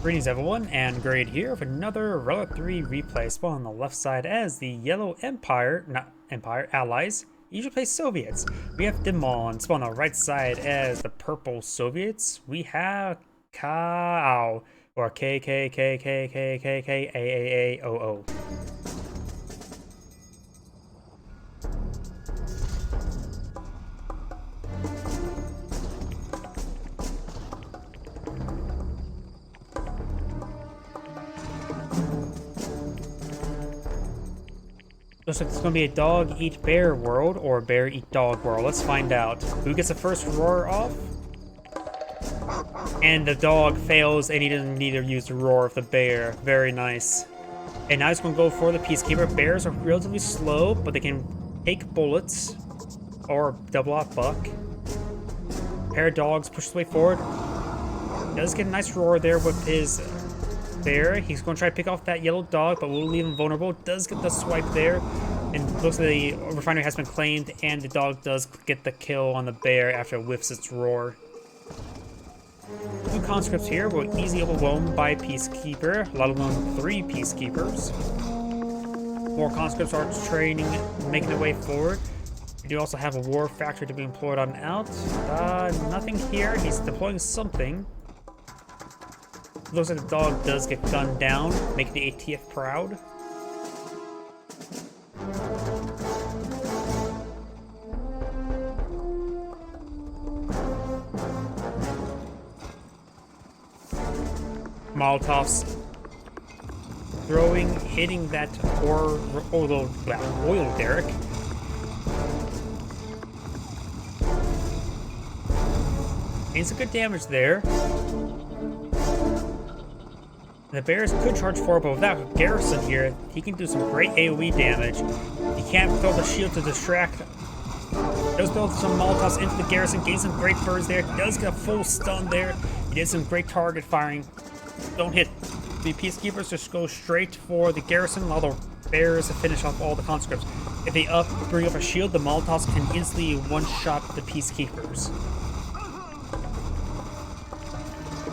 Greetings everyone, and Grade here with another Relic 3 replay. Spawn on the left side as the Yellow Empire, not Empire, allies. Usually play Soviets. We have Dimon. Spawn on the right side as the Purple Soviets. We have KKKKKKAAAOO, or KKKKKKAAAOO. Looks like it's going to be a dog eat bear world or a bear eat dog world. Let's find out. Who gets the first roar off? And the dog fails and he doesn't need to use the roar of the bear. Very nice. And now he's going to go for the Peacekeeper. Bears are relatively slow, but they can take bullets or double off buck. Pair of dogs push his way forward. Does get a nice roar there with his bear. He's going to try to pick off that yellow dog, but we'll leave him vulnerable. Does get the swipe there, and looks like the refinery has been claimed, and the dog does get the kill on the bear after it whiffs its roar. Two conscripts here were easily overwhelmed by Peacekeeper. A lot of them 3 Peacekeepers. 4 conscripts are training, making their way forward. We do also have a war factory to be employed on out. Nothing here. He's deploying something. Looks like the dog does get gunned down, making the ATF proud. Molotovs throwing, hitting that oil derrick. And some good damage there. The bears could charge forward, but without Garrison here, he can do some great AoE damage. He can't throw the shield to distract. Does build some Molotovs into the Garrison, gains some great birds there, does get a full stun there. He did some great target firing. Don't hit the Peacekeepers, just go straight for the Garrison, while the bears finish off all the conscripts. If they bring up a shield, the Molotovs can instantly one-shot the Peacekeepers.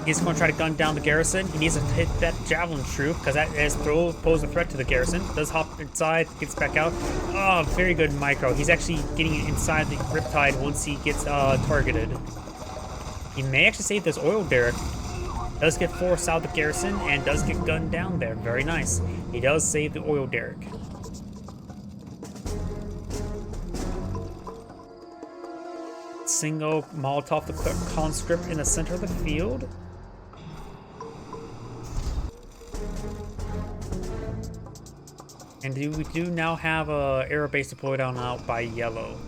He's going to try to gun down the Garrison. He needs to hit that Javelin troop, because that is pose a threat to the Garrison. Does hop inside, gets back out. Oh, very good micro. He's actually getting inside the Riptide once he gets targeted. He may actually save this oil derrick. Does get forced out the Garrison and does get gunned down there. Very nice. He does save the oil derrick. Single Molotov the conscript in the center of the field. And we do now have a air base deployed on out by yellow.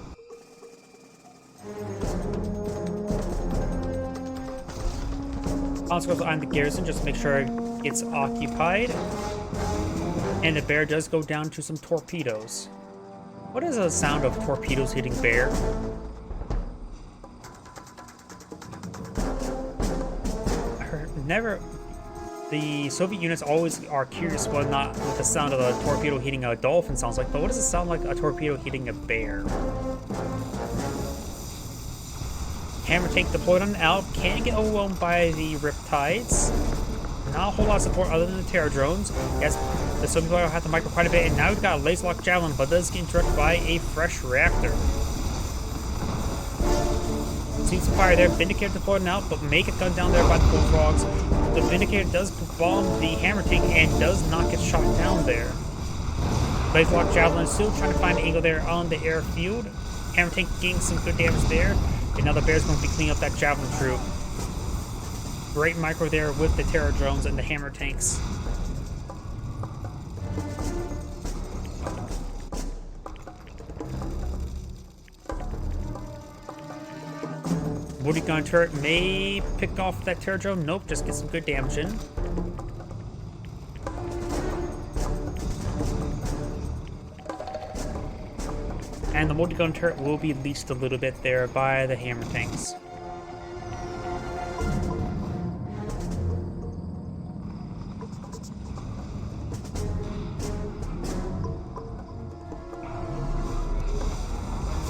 Conscripts on the Garrison, just make sure it gets occupied. And the bear does go down to some torpedoes. What is the sound of torpedoes hitting bear? The Soviet units always are curious whether or not what the sound of a torpedo hitting a dolphin sounds like, but what does it sound like a torpedo hitting a bear? Hammer tank deployed on out, can get overwhelmed by the Riptides. Not a whole lot of support other than the Terror drones. Yes, the Soviet player will have to micro quite a bit, and now we've got a laser lock Javelin, but does get interrupted by a fresh reactor. Seems some fire there. Vindicator deployed out, but may get gunned down there by the Bullfrogs. The Vindicator does bomb the Hammer tank and does not get shot down there. Laser lock Javelin is still trying to find an angle there on the airfield. Hammer tank getting some good damage there. And now the bear's going to be cleaning up that Javelin troop. Great micro there with the Terror drones and the Hammer tanks. Multi-gun turret may pick off that Terror drone. Nope, just get some good damage in. And the multi-gun turret will be leached a little bit there by the Hammer tanks.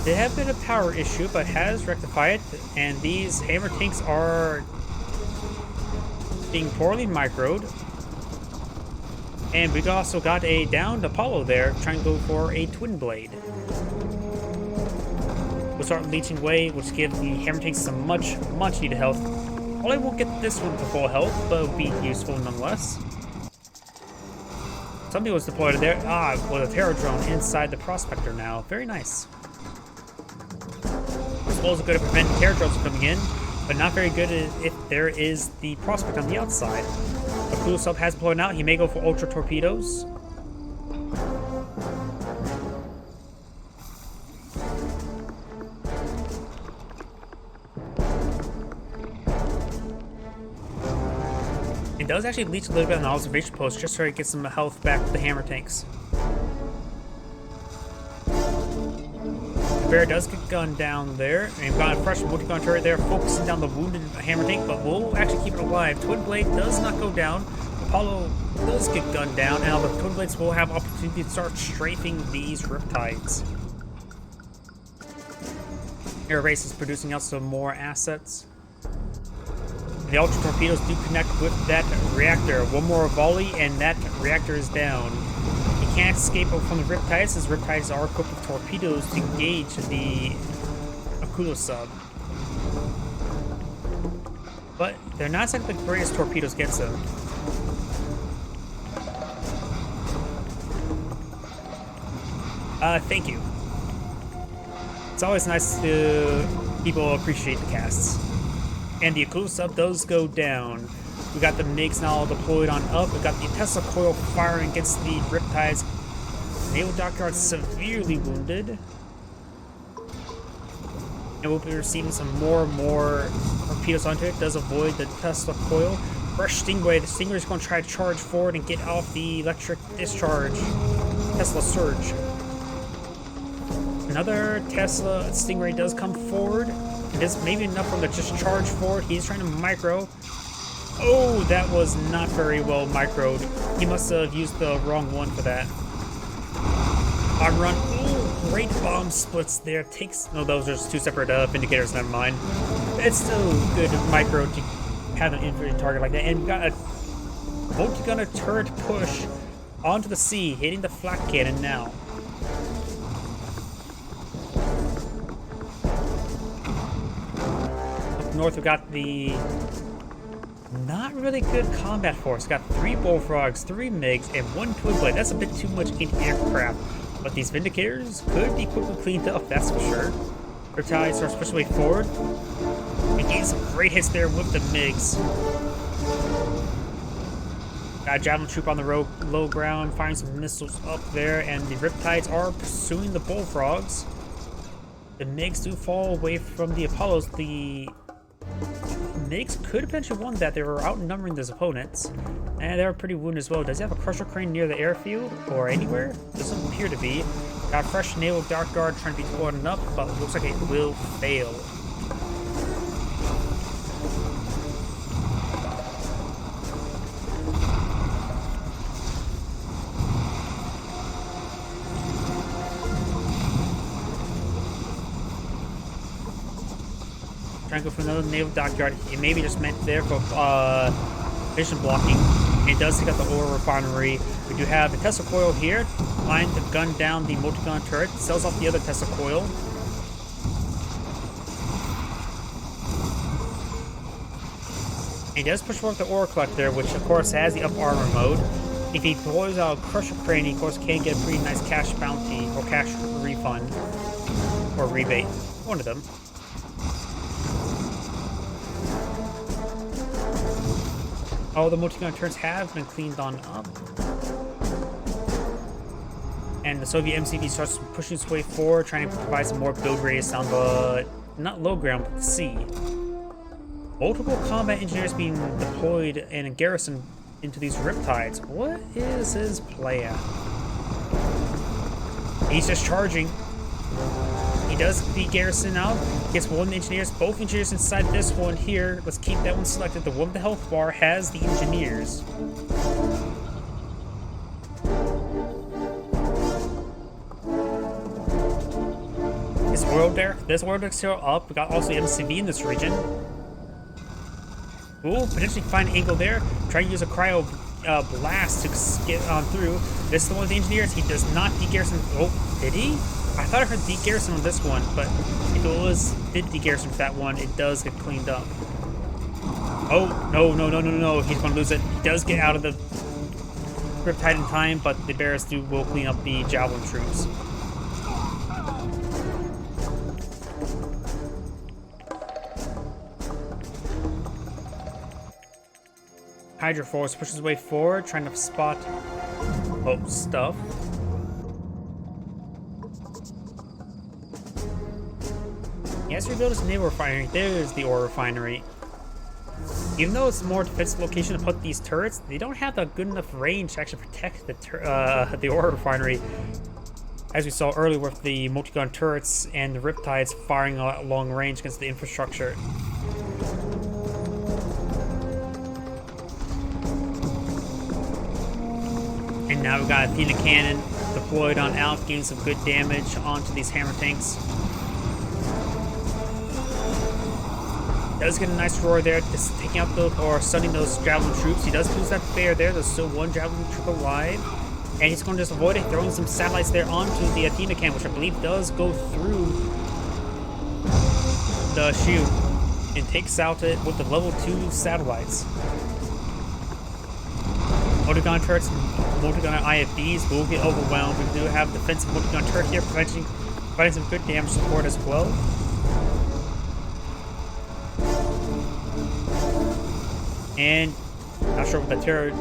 They have been a power issue, but has rectified it, and these hammer tanks are being poorly microed. And we also got a downed Apollo there, trying to go for a Twin Blade. We'll start leeching away, which gives the hammer tanks some much needed health. Probably won't get this one to full health, but it'll be useful nonetheless. Something was deployed there. With a Terror drone inside the Prospector now. Very nice. This wall is good at preventing Terror drones from coming in, but not very good if there is the Prospect on the outside. A cool sub has deployed out. He may go for Ultra Torpedoes. It does actually leech a little bit on the observation post just so he gets some health back with the hammer tanks. The bear does get gunned down there, and we've got a fresh multi-gun turret there focusing down the wounded hammer tank, but we'll actually keep it alive. Twin Blade does not go down. Apollo does get gunned down, and now the Twin Blades will have opportunity to start strafing these Riptides. Air Race is producing out some more assets. The Ultra Torpedoes do connect with that reactor. One more volley, and that reactor is down. He can't escape from the Riptides, as Riptides are equipped with torpedoes to engage the Akulo sub. But they're not exactly the greatest torpedoes gets them. Thank you. It's always nice to people appreciate the casts. And the Akulo sub does go down. We got the MiGs now deployed on up. We got the Tesla coil firing against the Riptides. Naval Dockyard severely wounded. And we'll be receiving some more torpedoes onto it. Does avoid the Tesla coil. Fresh Stingray. The Stingray is going to try to charge forward and get off the electric discharge. Tesla surge. Another Tesla Stingray does come forward. It is maybe enough for him to just charge forward. He's trying to micro. Oh, that was not very well microed. He must have used the wrong one for that. On run. Oh, great bomb splits there. No, those are just two separate Vindicators. Never mind. It's still good micro to have an infantry target like that. And we got a multi-gunner turret push onto the sea, hitting the flak cannon now. North, we got the not really good combat force. Got 3 Bullfrogs, 3 MiGs, and 1 Twin Blade. That's a bit too much anti-aircraft, but these Vindicators could be quickly cleaned up, that's for sure. Riptides are especially forward. We gained some great hits there with the MiGs. Got a Javelin troop on the low ground, firing some missiles up there, and the Riptides are pursuing the Bullfrogs. The MiGs do fall away from the Apollos. The MiGs could have potentially won that. They were outnumbering his opponents, and they were pretty wounded as well. Does he have a Crusher Crane near the airfield or anywhere? Doesn't appear to be. Got a fresh Naval Dark Guard trying to be deployed up, but it looks like it will fail. Trying to go for another Naval Dockyard. It may be just meant there for vision blocking. It does take out the ore refinery. We do have the Tesla coil here, trying to gun down the multi-gun turret. Sells off the other Tesla coil. And he does push forward the ore collector, which of course has the up armor mode. If he deploys out Crusher Crane, he of course can get a pretty nice cash bounty or cash refund or rebate. One of them. All the multi-gun turrets have been cleaned on up. And the Soviet MCV starts pushing its way forward, trying to provide some more build radius on the, not low ground, but the sea. Multiple combat engineers being deployed and garrisoned into these Riptides. What is his plan? He's just charging. He does the garrison out. Gets one engineers, both engineers inside this one here. Let's keep that one selected. The one with the health bar has the engineers. Is oil there? There's oil deck still up. We got also MCV in this region. Ooh, potentially find an angle there. Try to use a cryo blast to get on through. This is the one with the engineers. He does not de-garrison. Oh, did he? I thought I heard de-garrison on this one, but if it did de-garrison for that one, it does get cleaned up. Oh, no. He's going to lose it. He does get out of the Riptide in time, but the bears will clean up the javelin troops. Hydra Force pushes his way forward, trying to spot stuff. He has to rebuild his naval refinery. There's the ore refinery. Even though it's a more defensive location to put these turrets, they don't have the good enough range to actually protect the ore refinery. As we saw earlier with the multi-gun turrets and the Riptides firing a long range against the infrastructure. And now we've got Athena Cannon deployed on out, getting some good damage onto these hammer tanks. Does get a nice roar there, just taking out those, or stunning those javelin troops. He does lose that bear there. There's still one javelin troop alive. And he's going to just avoid it, throwing some satellites there onto the Athena Cannon, which I believe does go through the shield and takes out it with the level 2 satellites. Multi-gun turrets, multi-gun IFBs will get overwhelmed. We do have defensive multi-gun turret here, providing some good damage support as well. And not sure what the terror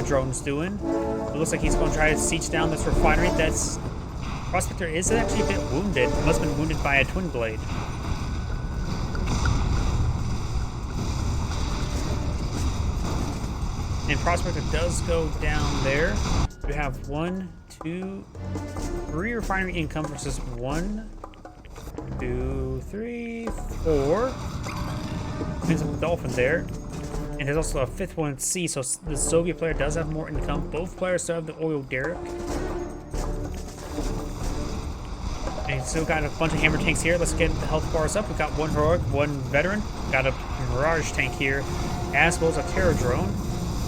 drone's doing. It looks like he's going to try to siege down this refinery. Prospector is actually a bit wounded. Must have been wounded by a twin blade. And Prospector does go down there. We have 1, 2, 3 refinery income versus 1, 2, 3, 4. There's a dolphin there. And there's also a 5th one at sea, so the Soviet player does have more income. Both players still have the oil derrick. And still got a bunch of hammer tanks here. Let's get the health bars up. We've got 1 heroic, 1 veteran. Got a Mirage tank here, as well as a terror drone.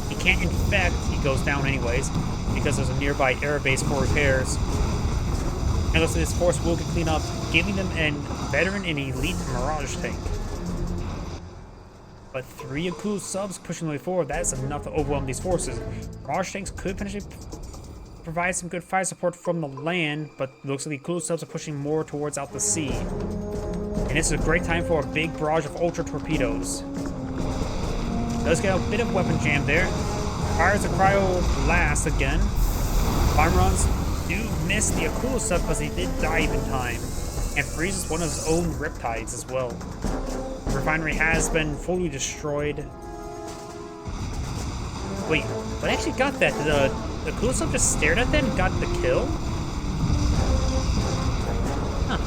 He can't infect, he goes down anyways, because there's a nearby air base for repairs. And looks like this force will get cleaned up, giving them a veteran and elite Mirage tank. But 3 Akulu subs pushing the way forward, that is enough to overwhelm these forces. Mirage tanks could potentially provide some good fire support from the land, but it looks like the Akulu subs are pushing more towards out the sea. And this is a great time for a big barrage of ultra torpedoes. Does get a bit of weapon jam there. Fires a cryo blast again. Bomb runs do miss the Akulu sub because he did dive in time. And freezes one of his own Riptides as well. The refinery has been fully destroyed. Wait, what actually got that? Did the Akulu sub just stared at that and got the kill? Huh.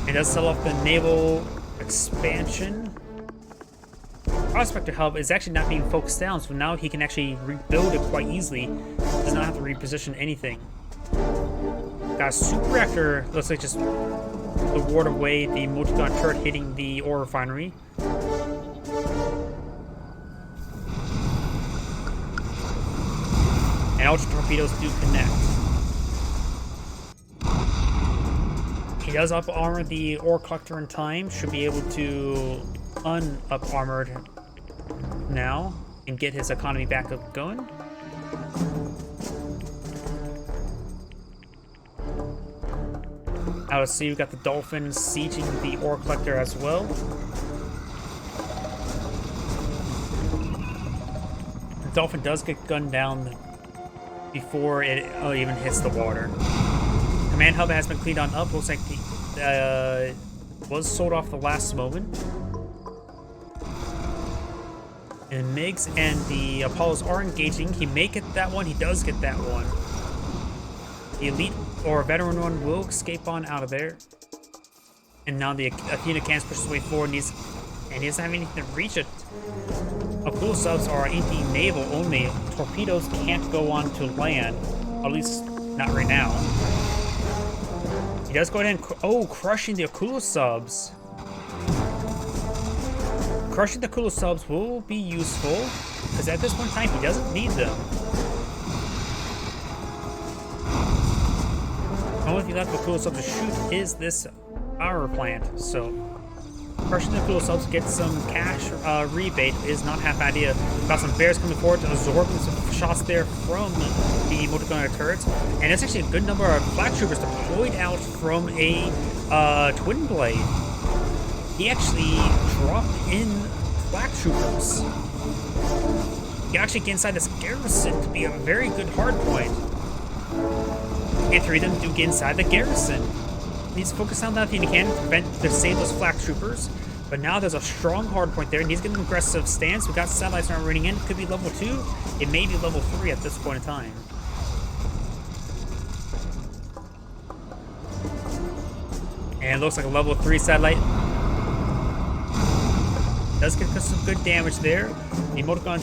It does sell off the naval expansion. Prospector Hub is actually not being focused down, so now he can actually rebuild it quite easily. Does not have to reposition anything. Got a super reactor, looks like just to ward away the multi-gun turret hitting the ore refinery. And ultra torpedoes do connect. He does up armor the ore collector in time, should be able to un-up armored now and get his economy back up going. Out of sea, we've got the Dolphin sieging the ore collector as well. The Dolphin does get gunned down before it even hits the water. Command hub has been cleaned on up. Looks like the was sold off the last moment. And Migs and the Apollos are engaging. He may get that one. He does get that one. The elite or veteran one will escape on out of there. And now the Athena can't push his way forward, and he doesn't have anything to reach it. Akulu subs are anti-naval only. Torpedoes can't go on to land, at least not right now. He does go ahead and... Oh, crushing the Akula subs. Crushing the Akula subs will be useful, because at this point in time, he doesn't need them. The only thing left for Akula subs to shoot is this power plant, so... Crushing the Akula subs to get some cash rebate is not half bad idea. Got some bears coming forward to absorb some shots there from the multi-gunner turrets, and it's actually a good number of flak troopers deployed out from a twin blade. He actually dropped in flak troopers. He actually get inside this garrison to be a very good hard point. And 3 of them do get inside the garrison. He's focused on that thing he can to save those flak troopers. But now there's a strong hard point there, and he's getting an aggressive stance. We've got satellites now running in. Could be level 2. It may be level 3 at this point in time. And it looks like a level 3 satellite. Does get some good damage there. The Emoticon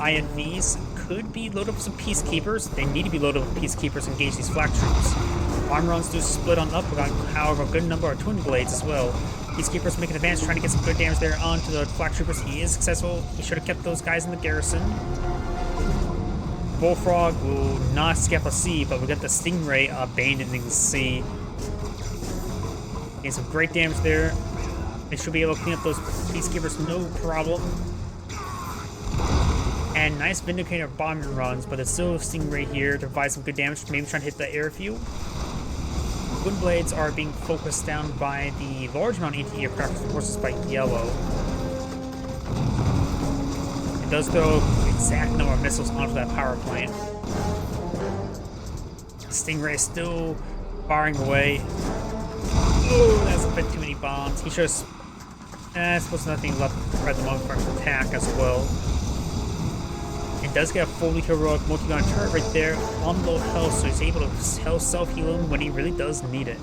INVs could be loaded up with some Peacekeepers. They need to be loaded up with Peacekeepers to engage these flak troops. Arm runs do split on up. We got, however, a good number of twin blades as well. Peacekeepers making advance, trying to get some good damage there onto the flak troopers. He is successful. He should have kept those guys in the garrison. Bullfrog will not skip a sea, but we got the Stingray abandoning the sea. Getting some great damage there. They should be able to clean up those Peacekeepers, no problem. And nice Vindicator bombing runs, but it's still Stingray here to provide some good damage, maybe trying to hit the airfield. Twin blades are being focused down by the large amount of anti-aircraft forces by yellow. It does throw an exact number of missiles onto that power plant. Stingray is still firing away. Oh, that's a bit too many bombs. He should have... I suppose nothing left at the moment for him to attack as well. It does get a fully heroic multi-gun turret right there on low health, so he's able to self-heal him when he really does need it.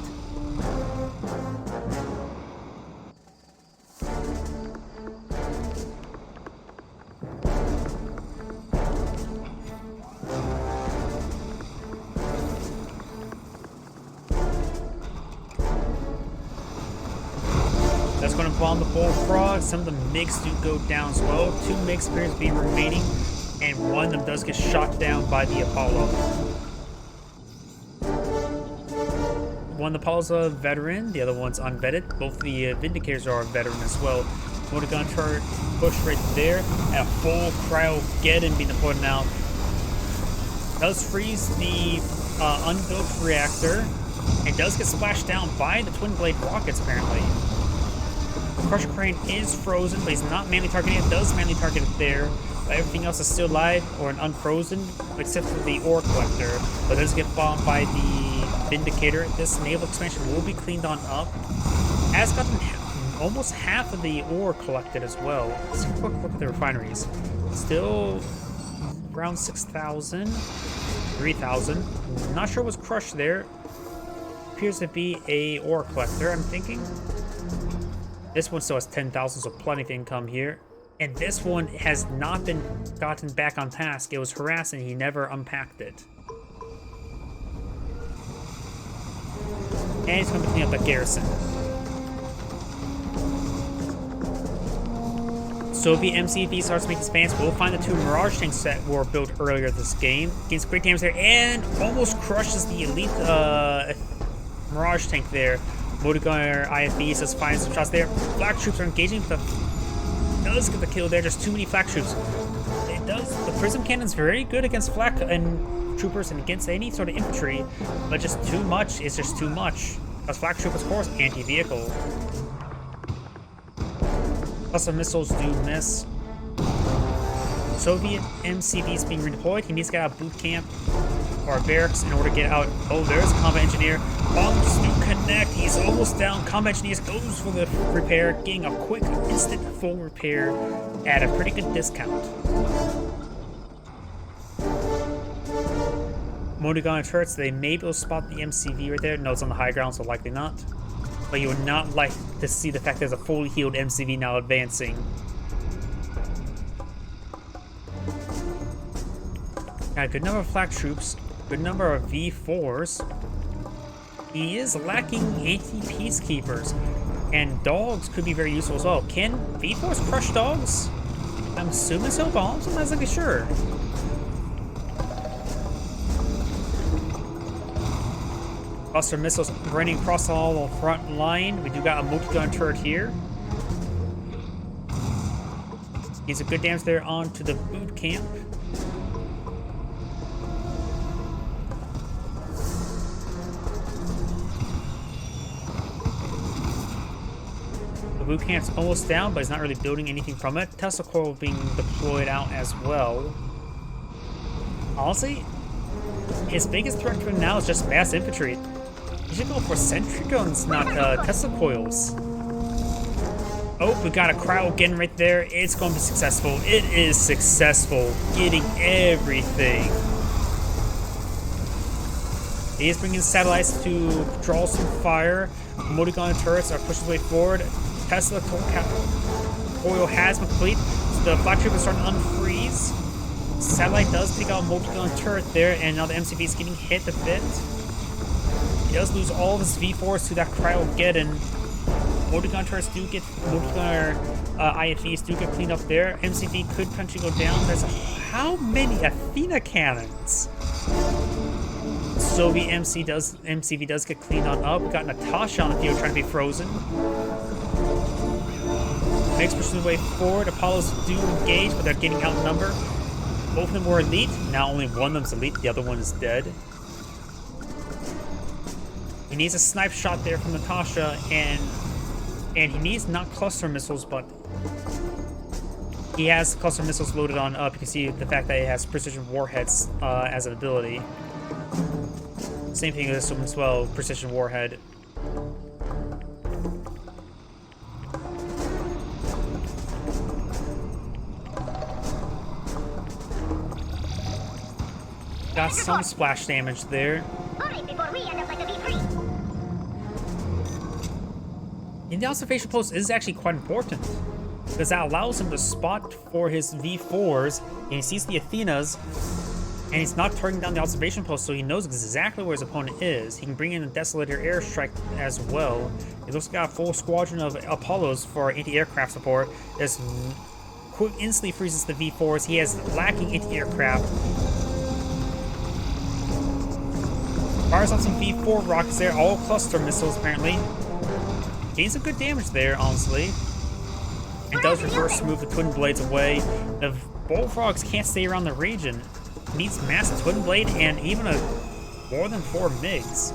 That's going to bomb the Bullfrog. Some of the MiGs do go down as well. 2 MiGs appears to be remaining, and one of them does get shot down by the Apollo. One of the Apollo's a veteran, the other one's unvetted. Both the Vindicators are a veteran as well. Motor gun turret push right there, and a full Cryogeddon being deployed now. Does freeze the unbuilt reactor, and does get splashed down by the twin blade rockets apparently. Crusher Crane is frozen, but he's not manually targeting it. Does manually target it there. But everything else is still live or an unfrozen, except for the ore collector. But does get bombed by the Vindicator. This naval expansion will be cleaned on up. Has gotten almost half of the ore collected as well. Let's take a quick look at the refineries. Still around 6,000, 3,000. Not sure what's crushed there. Appears to be a ore collector, I'm thinking. This one still has 10,000, so plenty of income here. And this one has not been gotten back on task. It was harassed and he never unpacked it. And he's going to clean up that garrison. Soviet MCV starts making spans. We'll find the 2 Mirage tanks that were built earlier this game. Gains great damage there and almost crushes the elite Mirage tank there. Motorgunner IFV says firing some shots there. Flak troops are engaging, but does get the kill there. Just too many flak troops. It does. The prism cannon's very good against flak and troopers and against any sort of infantry, but just too much is just too much. Because flak troopers, of course, anti-vehicle. Plus the missiles do miss. Soviet MCVs being redeployed. He needs to get out of boot camp or barracks in order to get out. Oh, there's a combat engineer. Bombs do connect. He's almost down. Combat engineer goes for the repair, getting a quick, instant full repair at a pretty good discount. Motorgun turrets, they may be able to spot the MCV right there. No, it's on the high ground, so likely not. But you would not like to see the fact there's a fully healed MCV now advancing. Got a good number of flak troops, good number of V4s. he is lacking anti-peacekeepers, and dogs could be very useful as well. Can V-Force crush dogs? I'm assuming so, but I'm not exactly sure. Cluster missiles running across all the front line. We do got a multi-gun turret here. Needs a good damage there onto the boot camp. The boot camp's almost down, but he's not really building anything from it. Tesla coil being deployed out as well. Honestly, his biggest threat to him now is just mass infantry. He should go for sentry guns, not Tesla coils. Oh, we got a crowd getting right there. It's going to be successful. It is successful. Getting everything. He is bringing satellites to draw some fire. Multi-gun turrets are pushing way forward. Tesla coil has been complete. So the flat troop is starting to unfreeze. Satellite does take out a multi-gun turret there, and now the MCV is getting hit a bit. He does lose all of his V-Force to that Cryogeddon. Multi-gun turrets do get, multi-gunner IFEs do get cleaned up there. MCV could potentially go down. There's how many Athena cannons? Soviet MCV does get cleaned on up. We got Natasha on the field trying to be frozen. Next pushing the way forward. Apollos do engage, but they're getting outnumbered. Both of them were elite. Now only one of them's elite. The other one is dead. He needs a snipe shot there from Natasha, and he needs not cluster missiles, but he has cluster missiles loaded on up. You can see the fact that he has precision warheads as an ability. Same thing with this one as well, precision warhead. Got some splash damage there. And the observation post is actually quite important, because that allows him to spot for his V4s, and he sees the Athenas, and he's not turning down the observation post, so he knows exactly where his opponent is. He can bring in a Desolator airstrike as well. He looks like got a full squadron of Apollos for anti-aircraft support. This instantly freezes the V4s. He has lacking anti-aircraft. Fires off some V4 rockets there, all cluster missiles apparently. Gains some good damage there, honestly. It does reverse move the twin blades away. The bullfrogs can't stay around the region. It needs mass twin blade and even more than 4 MiGs.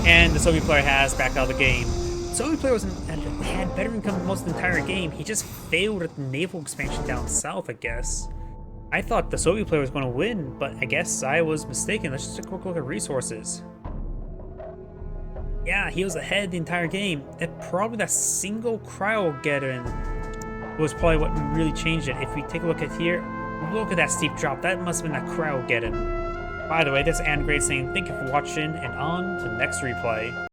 And the Soviet player has backed out of the game. The Soviet player had better income most of the entire game. He just failed at the naval expansion down south, I guess. I thought the Soviet player was going to win, but I guess I was mistaken. Let's just take a quick look at resources. Yeah, he was ahead the entire game. Probably that single Cryogeddon was probably what really changed it. If we take a look at here, look at that steep drop. That must have been that Cryogeddon. By the way, this is Angrade saying thank you for watching, and on to the next replay.